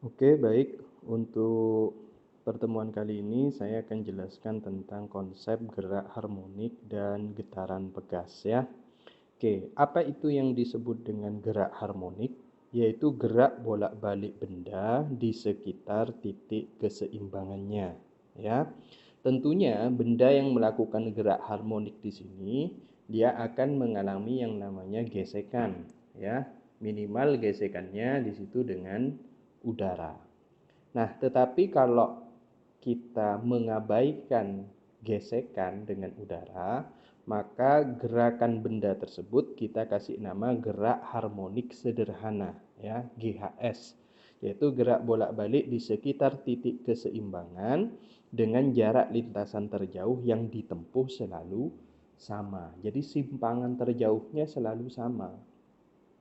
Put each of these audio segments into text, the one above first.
Oke, baik. Untuk pertemuan kali ini saya akan jelaskan tentang konsep gerak harmonik dan getaran pegas ya. Oke, apa itu yang disebut dengan gerak harmonik? Yaitu gerak bolak-balik benda di sekitar titik keseimbangannya ya. Tentunya benda yang melakukan gerak harmonik di sini dia akan mengalami yang namanya gesekan ya. Minimal gesekannya di situ dengan udara. Nah, tetapi kalau kita mengabaikan gesekan dengan udara, maka gerakan benda tersebut kita kasih nama gerak harmonik sederhana, ya, GHS, yaitu gerak bolak-balik di sekitar titik keseimbangan dengan jarak lintasan terjauh yang ditempuh selalu sama. Jadi simpangan terjauhnya selalu sama.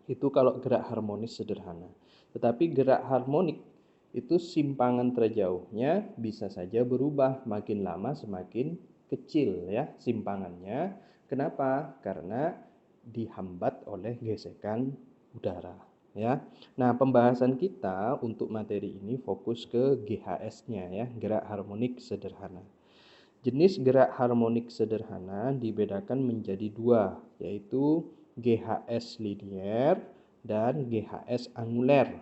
Itu kalau gerak harmonis sederhana. Tetapi gerak harmonik itu simpangan terjauhnya bisa saja berubah, makin lama semakin kecil ya simpangannya. Kenapa? Karena dihambat oleh gesekan udara ya. Nah, pembahasan kita untuk materi ini fokus ke GHS-nya ya, gerak harmonik sederhana. Jenis gerak harmonik sederhana dibedakan menjadi dua, yaitu GHS linier dan GHS anguler.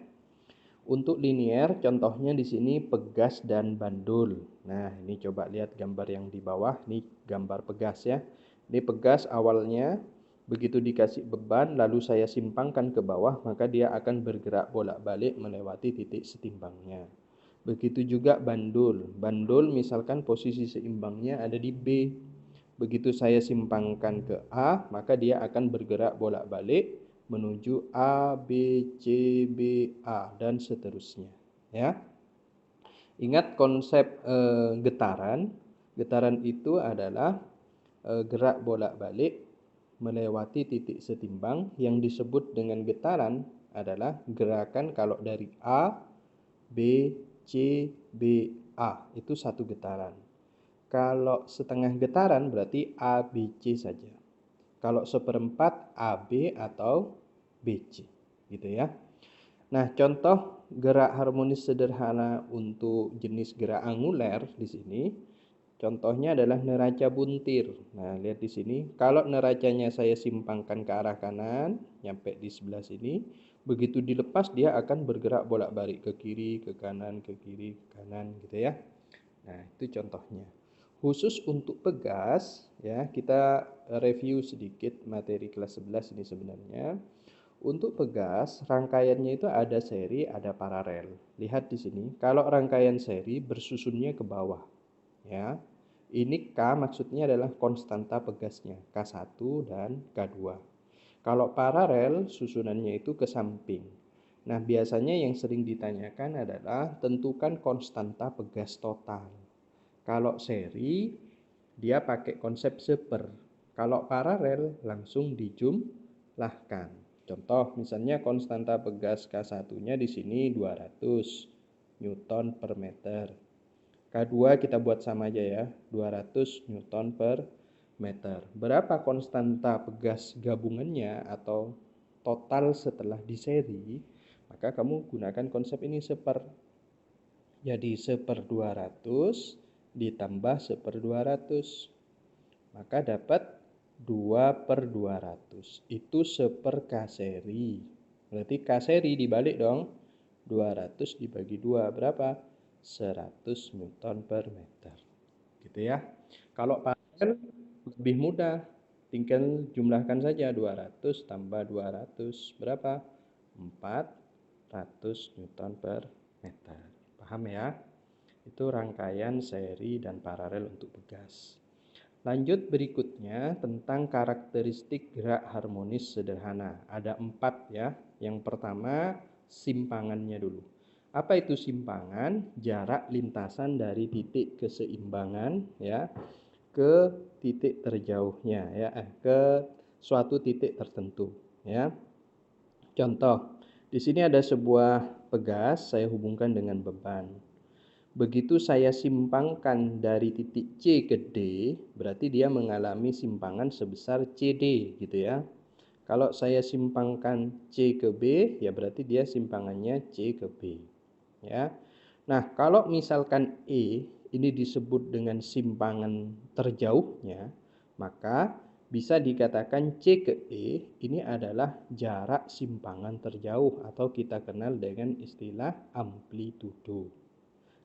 Untuk linier, contohnya di sini pegas dan bandul. Nah, ini coba lihat gambar yang di bawah, ini gambar pegas ya. Ini pegas awalnya, begitu dikasih beban, lalu saya simpangkan ke bawah, maka dia akan bergerak bolak-balik melewati titik setimbangnya. Begitu juga bandul. Bandul misalkan posisi seimbangnya ada di B. Begitu saya simpangkan ke A, maka dia akan bergerak bolak-balik menuju A, B, C, B, A, dan seterusnya. Ya, ingat konsep getaran. Getaran itu adalah gerak bolak-balik melewati titik setimbang. Yang disebut dengan getaran adalah gerakan kalau dari A, B, C, B, A. Itu satu getaran. Kalau setengah getaran berarti A, B, C saja. Kalau seperempat AB atau BC, gitu ya. Nah, contoh gerak harmonis sederhana untuk jenis gerak anguler di sini, contohnya adalah neraca buntir. Nah, lihat di sini, kalau neracanya saya simpangkan ke arah kanan, nyampe di sebelah sini, begitu dilepas dia akan bergerak bolak-balik ke kiri, ke kanan, ke kiri, ke kanan, gitu ya. Nah, itu contohnya. Khusus untuk pegas, ya, kita review sedikit materi kelas 11 ini sebenarnya. Untuk pegas, rangkaiannya itu ada seri, ada paralel. Lihat di sini, kalau rangkaian seri bersusunnya ke bawah, ya. Ini K maksudnya adalah konstanta pegasnya, K1 dan K2. Kalau paralel, susunannya itu ke samping. Nah, biasanya yang sering ditanyakan adalah tentukan konstanta pegas total. Kalau seri, dia pakai konsep seper. Kalau paralel, langsung dijumlahkan. Contoh, misalnya konstanta pegas K1-nya di sini 200 Newton per meter. K2 kita buat sama aja ya, 200 Newton per meter. Berapa konstanta pegas gabungannya atau total setelah di seri, maka kamu gunakan konsep ini seper. Jadi 1/200 ditambah 1/200. Maka dapat 2/200. Itu seper K seri. Berarti K seri dibalik dong. 200 dibagi 2 berapa? 100 Newton per meter. Gitu ya. Kalau paralel lebih mudah. Tinggal jumlahkan saja 200 tambah 200 berapa? 400 Newton per meter. Paham ya? Itu rangkaian seri dan paralel untuk pegas. Lanjut berikutnya tentang karakteristik gerak harmonis sederhana. Ada 4 ya. Yang pertama simpangannya dulu. Apa itu simpangan? Jarak lintasan dari titik keseimbangan ya ke titik terjauhnya ya, ke suatu titik tertentu ya. Contoh, di sini ada sebuah pegas saya hubungkan dengan beban. Begitu saya simpangkan dari titik C ke D, berarti dia mengalami simpangan sebesar CD gitu ya. Kalau saya simpangkan C ke B, ya berarti dia simpangannya C ke B. ya. Nah, kalau misalkan E ini disebut dengan simpangan terjauhnya, maka bisa dikatakan C ke E ini adalah jarak simpangan terjauh atau kita kenal dengan istilah amplitudo.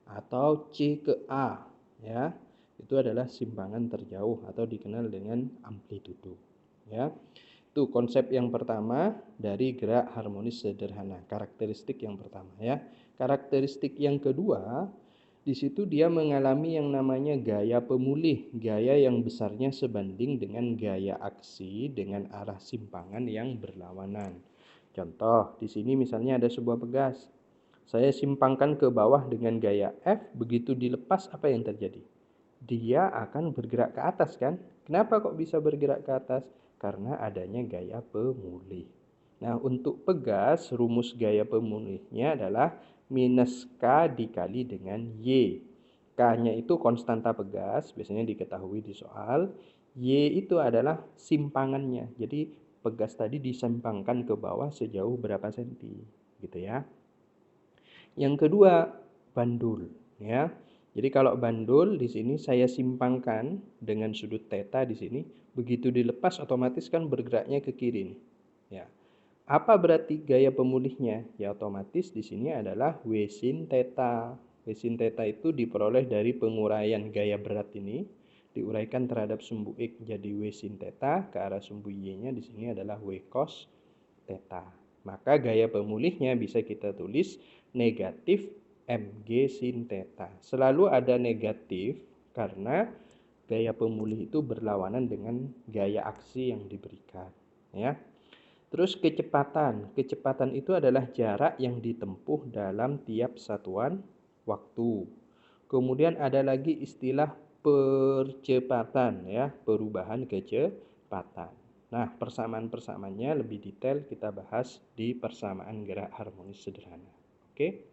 Atau C ke A, ya. Itu adalah simpangan terjauh atau dikenal dengan amplitudo, ya. Itu konsep yang pertama dari gerak harmonis sederhana, karakteristik yang pertama, ya. Karakteristik yang kedua, di situ dia mengalami yang namanya gaya pemulih, gaya yang besarnya sebanding dengan gaya aksi dengan arah simpangan yang berlawanan. Contoh, di sini misalnya ada sebuah pegas. Saya simpangkan ke bawah dengan gaya F, begitu dilepas apa yang terjadi? Dia akan bergerak ke atas kan? Kenapa kok bisa bergerak ke atas? Karena adanya gaya pemulih. Nah, untuk pegas, rumus gaya pemulihnya adalah minus K dikali dengan Y. K-nya itu konstanta pegas, biasanya diketahui di soal. Y itu adalah simpangannya. Jadi, pegas tadi disimpangkan ke bawah sejauh berapa senti, gitu ya. Yang kedua, bandul, ya. Jadi kalau bandul di sini saya simpangkan dengan sudut theta di sini, begitu dilepas otomatis kan bergeraknya ke kiri nih. Ya. Apa berarti gaya pemulihnya? Ya otomatis di sini adalah W sin theta. W sin theta itu diperoleh dari penguraian gaya berat ini diuraikan terhadap sumbu X jadi W sin theta, ke arah sumbu Y-nya di sini adalah W cos theta. Maka gaya pemulihnya bisa kita tulis negatif mg sin theta. Selalu ada negatif karena gaya pemulih itu berlawanan dengan gaya aksi yang diberikan, ya. Terus kecepatan. Kecepatan itu adalah jarak yang ditempuh dalam tiap satuan waktu. Kemudian ada lagi istilah percepatan, ya, perubahan kecepatan. Nah, persamaan-persamaannya lebih detail kita bahas di persamaan gerak harmonis sederhana. Oke?